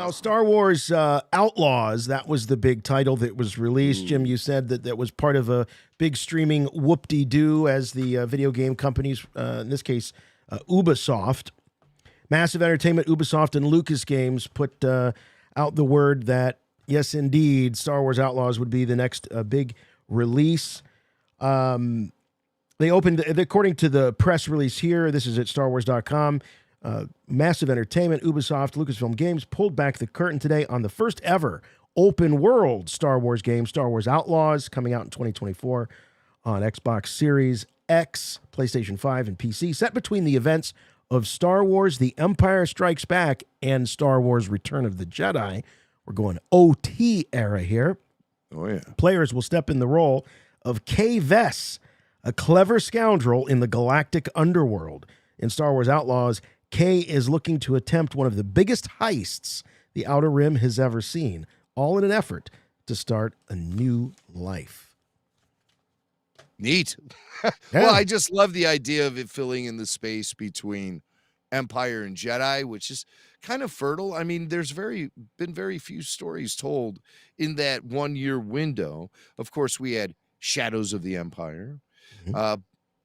Now, Star Wars Outlaws, that was the big title that was released. Ooh. Jim, you said that was part of a big streaming whoop-de-doo as the video game companies, in this case, Ubisoft. Massive Entertainment, Ubisoft, and Lucas Games put out the word that, yes, indeed, Star Wars Outlaws would be the next big release. They opened, according to the press release here, this is at StarWars.com, Massive Entertainment, Ubisoft, Lucasfilm Games pulled back the curtain today on the first ever open world Star Wars game, Star Wars Outlaws, coming out in 2024 on Xbox Series X, PlayStation 5, and PC, set between the events of Star Wars The Empire Strikes Back and Star Wars Return of the Jedi. We're going OT era here. Oh, yeah. Players will step in the role of Kay Vess, a clever scoundrel in the galactic underworld. In Star Wars Outlaws, Kay is looking to attempt one of the biggest heists the Outer Rim has ever seen, all in an effort to start a new life. Neat. Yeah. Well, I just love the idea of it filling in the space between Empire and Jedi, which is kind of fertile. I mean, there's been very few stories told in that 1 year window. Of course, we had Shadows of the Empire,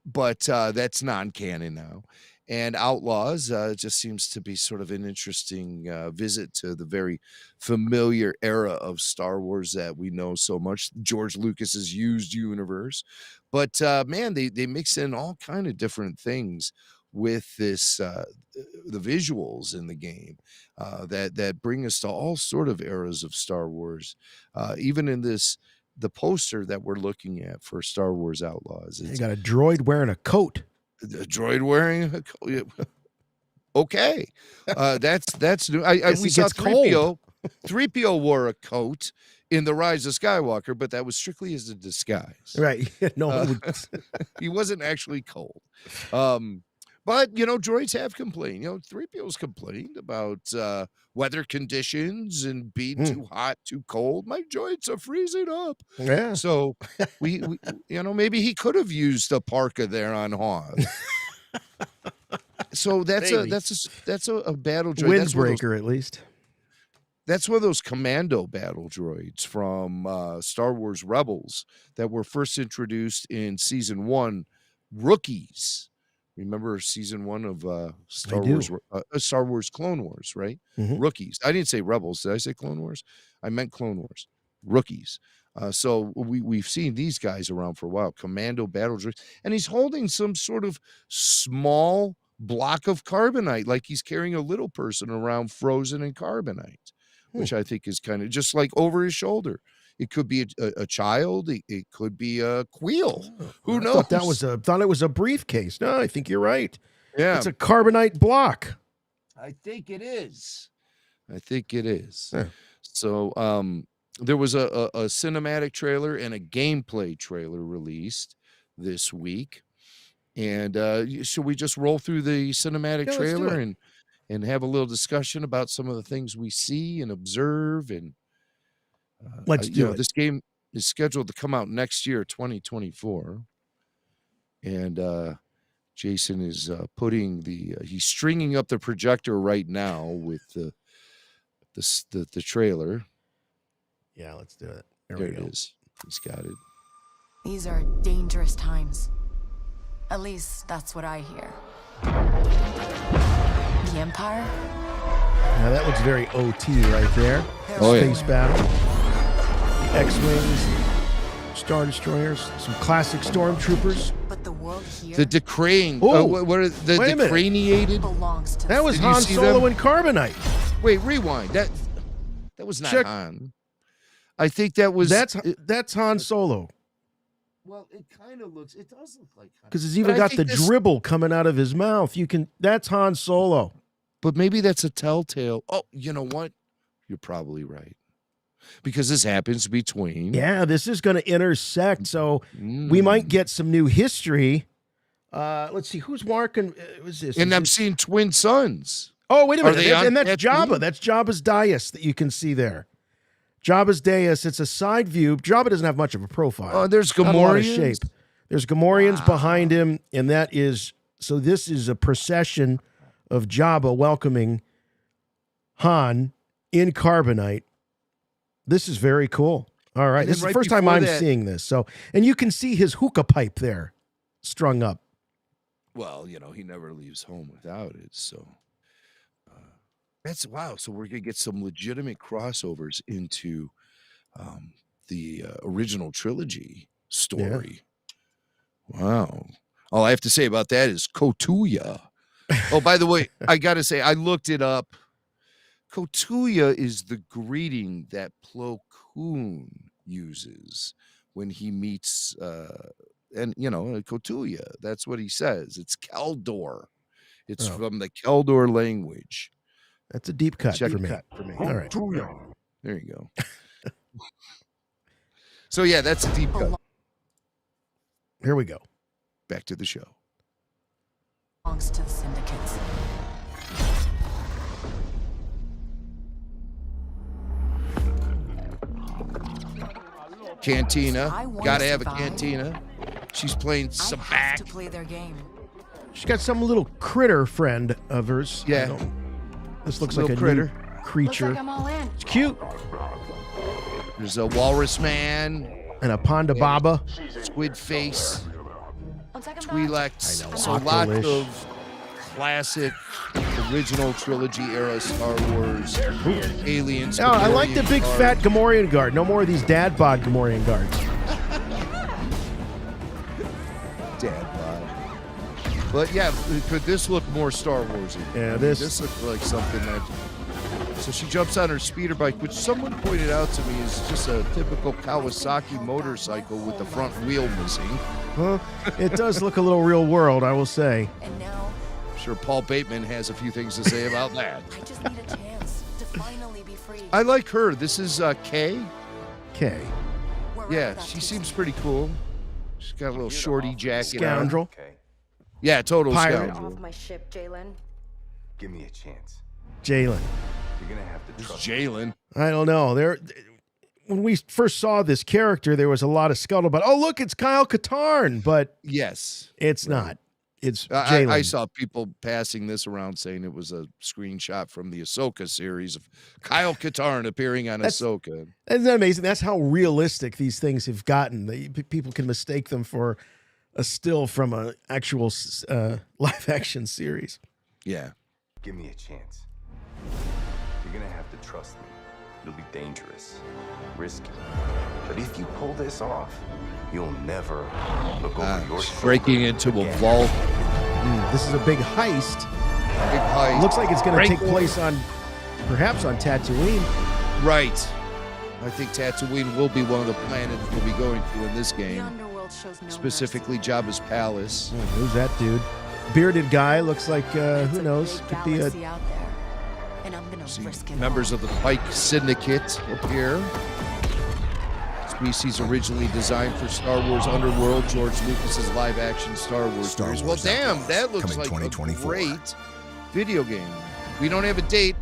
but that's non-canon now. And Outlaws just seems to be sort of an interesting visit to the very familiar era of Star Wars that we know so much, George Lucas's used universe. But man, they mix in all kind of different things with this, the visuals in the game that bring us to all sort of eras of Star Wars. Even in the poster that we're looking at for Star Wars Outlaws, You got a droid wearing a coat. The droid wearing a coat. Okay, that's new. We saw 3PO. 3PO wore a coat in The Rise of Skywalker, but that was strictly as a disguise. Right? No, he wasn't actually cold. But droids have complained. 3PO's complained about weather conditions and being too hot, too cold. My joints are freezing up. Yeah. So we maybe he could have used a parka there on Hoth. So that's a battle droid. Windbreaker, at least. That's one of those commando battle droids from Star Wars Rebels that were first introduced in season 1, Rookies. Remember season 1 of Star Wars Clone Wars, right? Rookies. I didn't say Rebels. Did I say Clone Wars? I meant Clone Wars. Rookies. So we've seen these guys around for a while, commando battle droids, and he's holding some sort of small block of carbonite, like he's carrying a little person around frozen in carbonite, which I think is kind of just like over his shoulder. It could be a child. It could be a Queel. Who knows? Thought it was a briefcase. No, I think you're right. Yeah, it's a carbonite block. I think it is. Yeah. So there was a cinematic trailer and a gameplay trailer released this week. And should we just roll through the cinematic trailer and have a little discussion about some of the things we see and observe? And let's do it. This game is scheduled to come out next year, 2024. And Jason is he's stringing up the projector right now with the trailer. Yeah, let's do it. There it is. He's got it. These are dangerous times. At least that's what I hear. The Empire? Now that looks very OT right there. Space battle. X-Wings, Star Destroyers, some classic stormtroopers. But the world here... The decraying... what are the decraniated? Belongs to that was Han Solo and Carbonite. Wait, rewind. That was not Han. I think that was... That's Han Solo. Well, it kind of looks... It does look like Han. Because it's even got the dribble coming out of his mouth. That's Han Solo. But maybe that's a telltale... Oh, you know what? You're probably right. Because this happens between... Yeah, this is going to intersect, so we might get some new history. Let's see, who's marking... was this? And I'm seeing twin sons. Oh, wait a minute. And that's Jabba. That's Jabba's dais that you can see there. Jabba's dais, it's a side view. Jabba doesn't have much of a profile. Oh, there's Gamorreans. Shape. There's Gamorreans behind him, and that is... So this is a procession of Jabba welcoming Han in carbonite. This is very cool. All right. This is the first time I'm seeing this. So, and you can see his hookah pipe there strung up. Well, you know, he never leaves home without it. So that's wow. So we're going to get some legitimate crossovers into the original trilogy story. Yeah. Wow. All I have to say about that is Kotuya. Oh, by the way, I got to say, I looked it up. Kotuya is the greeting that Plo Koon uses when he meets, and you know, Kotuya. That's what he says. It's Keldor. It's from the Keldor language. That's a deep cut for me. All right. There you go. So yeah, that's a deep cut. Here we go. Back to the show. Belongs to the syndicates. Cantina. Gotta have a cantina. She's playing Sabak. To play their game. She's got some little critter friend of hers. Yeah. This looks like a critter creature. Looks like I'm all in. It's cute. There's a walrus man. And a Panda Baba. Squid face. Twi'leks. So lots of classic original trilogy era Star Wars aliens. Oh, I like the big fat Gamorrean guard. No more of these dad bod Gamorrean guards. Dad bod. But yeah, could this look more Star Warsy? Yeah, this looked like something that. So she jumps on her speeder bike, which someone pointed out to me is just a typical Kawasaki motorcycle with the front wheel missing. Well, it does look a little real world, I will say. And now, I'm sure Paul Bateman has a few things to say about that. I just need a chance to finally be free. I like her. This is Kay. Kay. Yeah, she seems pretty cool. She's got a little shorty jacket. Scoundrel. On. Yeah, total Pirate. scoundrel. Off my ship, Jalen. Give me a chance. Jalen. You're gonna have to trust Jalen. I don't know. When we first saw this character, there was a lot of scuttlebutt. Oh, look, it's Kyle Katarn, but yes, it's not. It's Jalen. I saw people passing this around saying it was a screenshot from the Ahsoka series of Kyle Katarn appearing on Ahsoka. Isn't that amazing? That's how realistic these things have gotten. People can mistake them for a still from an actual live action series. Yeah. Give me a chance. You're gonna have to trust me. It'll be dangerous, risky. But if you pull this off, you'll never look over your shoulder. Breaking into a vault. This is a big heist. Big heist. Looks like it's going to take place perhaps on Tatooine. Right. I think Tatooine will be one of the planets we'll be going to in this The game. underworld shows no Specifically, mercy. Jabba's palace. Who's that dude? Bearded guy. Looks like, It's who knows? big Could be a... galaxy out there, and I'm gonna See risk it members all. of the Pike Syndicate appear. Species originally designed for Star Wars Underworld, George Lucas's live-action Star Wars series. Well, damn, that looks like a great video game. We don't have a date,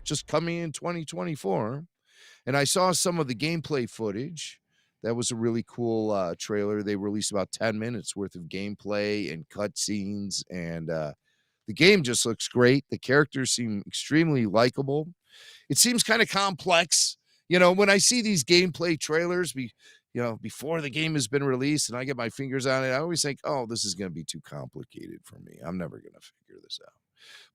just coming in 2024. And I saw some of the gameplay footage. That was a really cool trailer. They released about 10 minutes worth of gameplay and cutscenes, and the game just looks great. The characters seem extremely likable. It seems kind of complex. You know, when I see these gameplay trailers, before the game has been released and I get my fingers on it, I always think, oh, this is going to be too complicated for me. I'm never going to figure this out.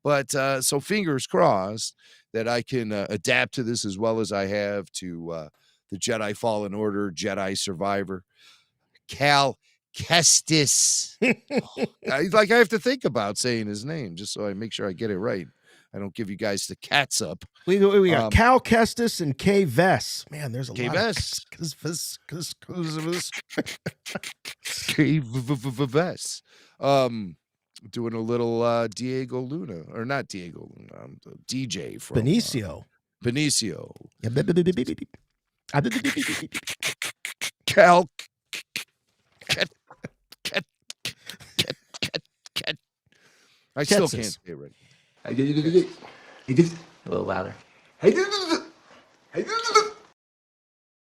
But so fingers crossed that I can adapt to this as well as I have to the Jedi Fallen Order, Jedi Survivor, Cal Kestis. I have to think about saying his name just so I make sure I get it right. I don't give you guys the cats up. We got Cal Kestis and Kay Vess. Man, there's a Kay lot Vess. Kay Vess. Doing a little Diego Luna, or not Diego Luna, DJ from Benicio. Benicio. Cal. I still can't say it right. A little louder.